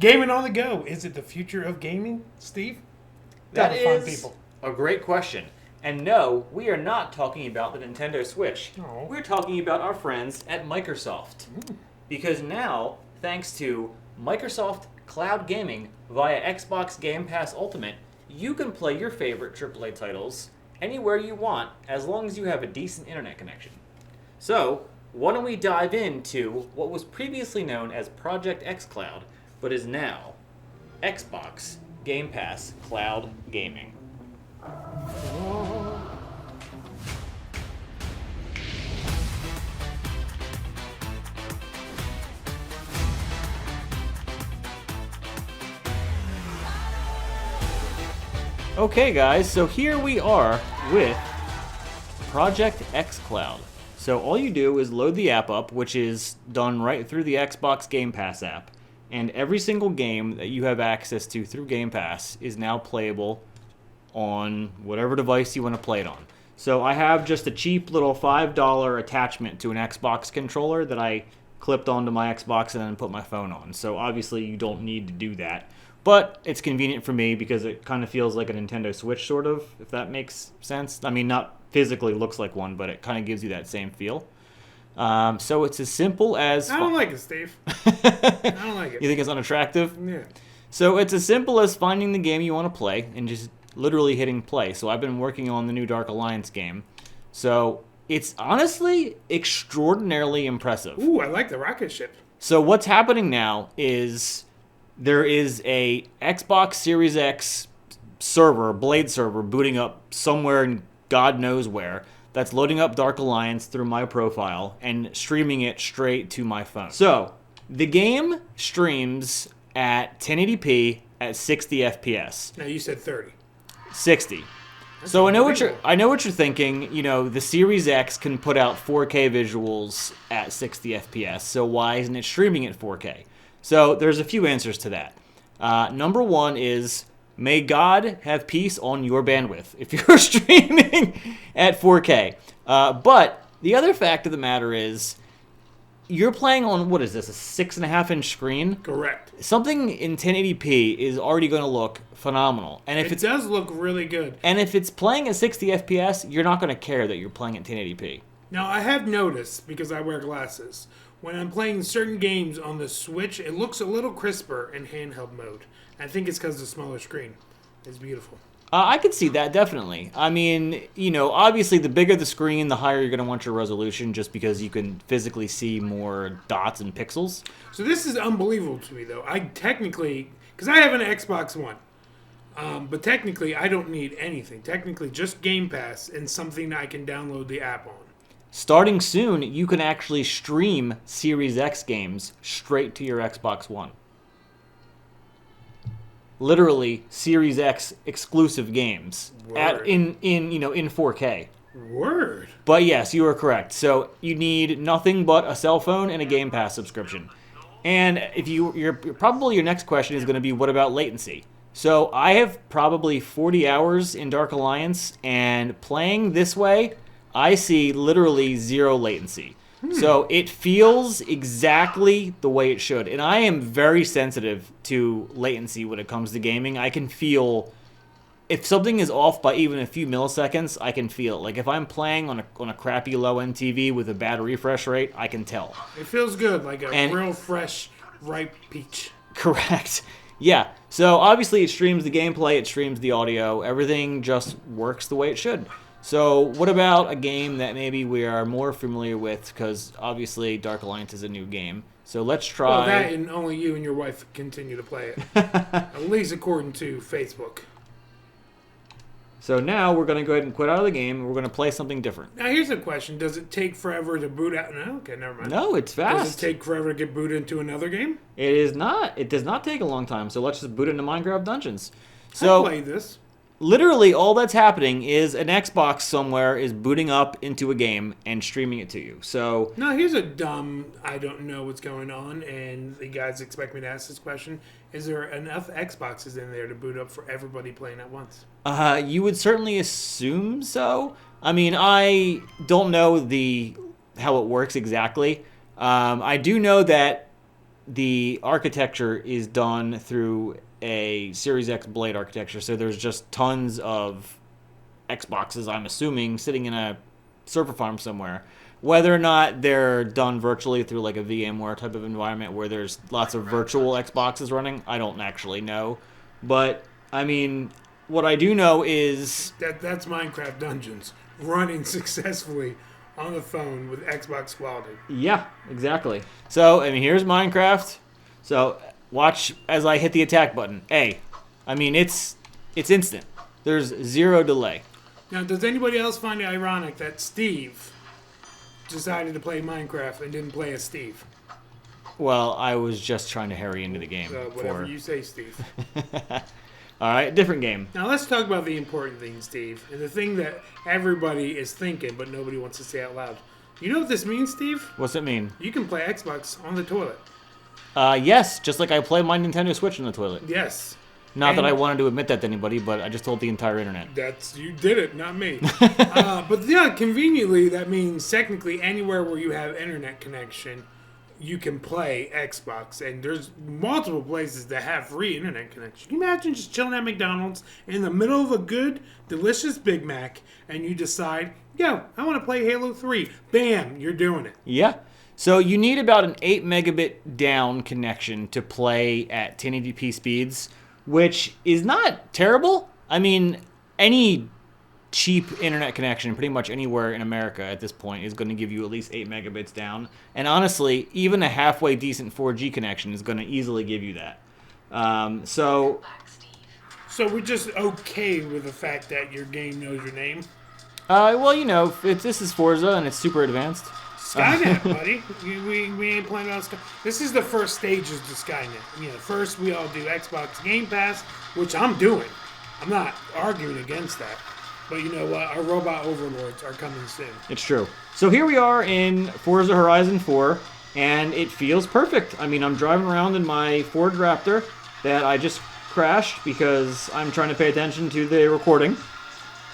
Gaming on the go. Is it the future of gaming, Steve? That Gotta find is people. a great question. And no, we are not talking about the Nintendo Switch. Oh. We're talking about our friends at Microsoft. Because now, thanks to Microsoft Cloud Gaming via Xbox Game Pass Ultimate, you can play your favorite AAA titles anywhere you want as long as you have a decent internet connection. So, why don't we dive into what was previously known as Project xCloud, but is now Xbox Game Pass Cloud Gaming. Okay guys, so here we are with Project xCloud. So all you do is load the app up, which is done right through the Xbox Game Pass app. And every single game that you have access to through Game Pass is now playable on whatever device you want to play it on. So I have just a cheap little $5 attachment to an Xbox controller that I clipped onto my Xbox and then put my phone on. So obviously you don't need to do that. But it's convenient for me because it kind of feels like a Nintendo Switch, sort of, if that makes sense. I mean, not physically looks like one, but it kind of gives you that same feel. So it's as simple as... I don't like it, Steve. I don't like it. You think it's unattractive? Yeah. So it's as simple as finding the game you want to play and just literally hitting play. So I've been working on the new Dark Alliance game. So it's honestly extraordinarily impressive. Ooh, I like the rocket ship. So what's happening now is there is a Xbox Series X server, Blade server, booting up somewhere in God knows where, that's loading up Dark Alliance through my profile and streaming it straight to my phone. So the game streams at 1080p at 60 FPS. Now you said 30. 60. That's So I know unbelievable. what you're thinking. You know, the Series X can put out 4K visuals at 60 FPS. So why isn't it streaming at 4K? So there's a few answers to that. Number one is, may God have peace on your bandwidth if you're streaming at 4K. But the other fact of the matter is, you're playing on, what is this, a 6.5-inch screen? Correct. Something in 1080p is already going to look phenomenal. And if It does look really good. And if it's playing at 60 FPS, you're not going to care that you're playing at 1080p. Now, I have noticed, because I wear glasses, when I'm playing certain games on the Switch, it looks a little crisper in handheld mode. I think it's because the smaller screen is beautiful. I could see that, definitely. I mean, you know, obviously the bigger the screen, the higher you're going to want your resolution, just because you can physically see more dots and pixels. So this is unbelievable to me, though. I technically, because I have an Xbox One, but technically I don't need anything. Technically, just Game Pass and something I can download the app on. Starting soon, you can actually stream Series X games straight to your Xbox One. Literally, Series X exclusive games in 4K. Word. But yes, you are correct. So you need nothing but a cell phone and a Game Pass subscription. And if your probably your next question is going to be, what about latency? So I have probably 40 hours in Dark Alliance, and playing this way, I see literally zero latency. So it feels exactly the way it should. And I am very sensitive to latency when it comes to gaming. I can feel if something is off by even a few milliseconds, I can feel it. Like if I'm playing on a crappy low-end TV with a bad refresh rate, I can tell. It feels good, like a real fresh, ripe peach. Correct. Yeah. So obviously it streams the gameplay, it streams the audio. Everything just works the way it should. So what about a game that maybe we are more familiar with, because obviously Dark Alliance is a new game. So let's try... Well, that and only you and your wife continue to play it. At least according to Facebook. So now we're going to go ahead and quit out of the game, and we're going to play something different. Now here's a question. Does it take forever to boot out? No? Okay, never mind. No, it's fast. Does it take forever to get booted into another game? It is not. It does not take a long time, so let's just boot into Minecraft Dungeons. So I played this. literally all that's happening is an Xbox somewhere is booting up into a game and streaming it to you. So Now, here's a dumb, I don't know what's going on, and the guys expect me to ask this question. Is there enough Xboxes in there to boot up for everybody playing at once? you would certainly assume so. I mean, I don't know how it works exactly. I do know that the architecture is done through a Series X Blade architecture, so there's just tons of Xboxes, I'm assuming, sitting in a server farm somewhere. Whether or not they're done virtually through like a VMware type of environment where there's lots of virtual Xboxes running, I don't actually know. But, I mean, what I do know is... That's Minecraft Dungeons running successfully on the phone with Xbox quality. Yeah, exactly. So, I mean, here's Minecraft. So, watch as I hit the attack button. I mean, it's instant. There's zero delay. Now, does anybody else find it ironic that Steve decided to play Minecraft and didn't play as Steve? Well, I was just trying to hurry into the game. Whatever you say, Steve. All right, different game. Now, let's talk about the important thing, Steve, and the thing that everybody is thinking but nobody wants to say out loud. You know what this means, Steve? What's it mean? You can play Xbox on the toilet. Yes, just like I play my Nintendo Switch on the toilet. Yes. Not that I wanted to admit that to anybody, but I just told the entire internet. You did it, not me. But yeah, conveniently, that means technically anywhere where you have internet connection, you can play Xbox. And there's multiple places that have free internet connection. Can you imagine just chilling at McDonald's in the middle of a good, delicious Big Mac, and you decide, yo, I want to play Halo 3. Bam, you're doing it. Yeah. So you need about an 8 megabit down connection to play at 1080p speeds, which is not terrible. I mean, any cheap internet connection pretty much anywhere in America at this point is going to give you at least 8 megabits down. And honestly, even a halfway decent 4G connection is going to easily give you that. So we're just okay with the fact that your game knows your name? well, you know, this is Forza and it's super advanced. Skynet, buddy. We ain't playing about Skynet. This is the first stages to Skynet. You know, first we all do Xbox Game Pass, which I'm doing. I'm not arguing against that. But you know what? Our robot overlords are coming soon. It's true. So here we are in Forza Horizon 4, and it feels perfect. I mean, I'm driving around in my Ford Raptor that I just crashed because I'm trying to pay attention to the recording.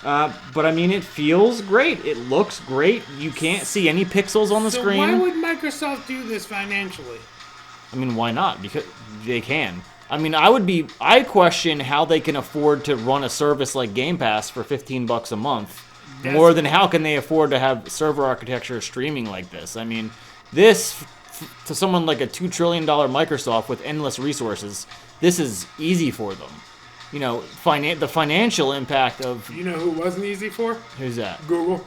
But I mean, it feels great. It looks great. You can't see any pixels on the screen. Why would Microsoft do this financially? I mean, why not? Because they can. I mean, I question how they can afford to run a service like Game Pass for $15 a month. More than how can they afford to have server architecture streaming like this? I mean, this, to someone like a $2 trillion Microsoft with endless resources, this is easy for them. You know, the financial impact of... You know who it wasn't easy for? Who's that? Google.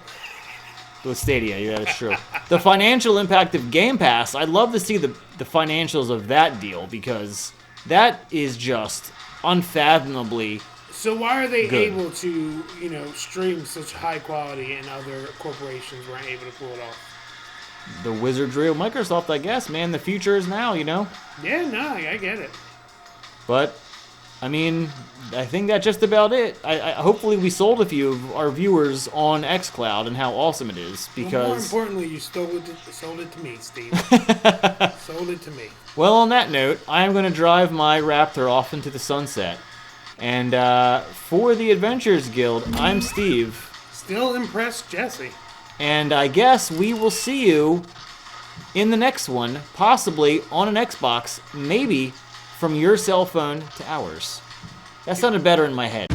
With Stadia, yeah, that's true. The financial impact of Game Pass, I'd love to see the financials of that deal, because that is just unfathomably So why are they good. able to, you know, stream such high quality and other corporations weren't able to pull it off? The wizardry of Microsoft, I guess, man. The future is now, you know? Yeah, no, I get it. But, I mean, I think that's just about it. Hopefully we sold a few of our viewers on xCloud and how awesome it is, because... Well, more importantly, you sold it to me, Steve. Sold it to me. Well, on that note, I am going to drive my Raptor off into the sunset. And for the Adventures Guild, I'm Steve. Still impressed Jesse. And I guess we will see you in the next one, possibly on an Xbox, maybe from your cell phone to ours. That sounded better in my head.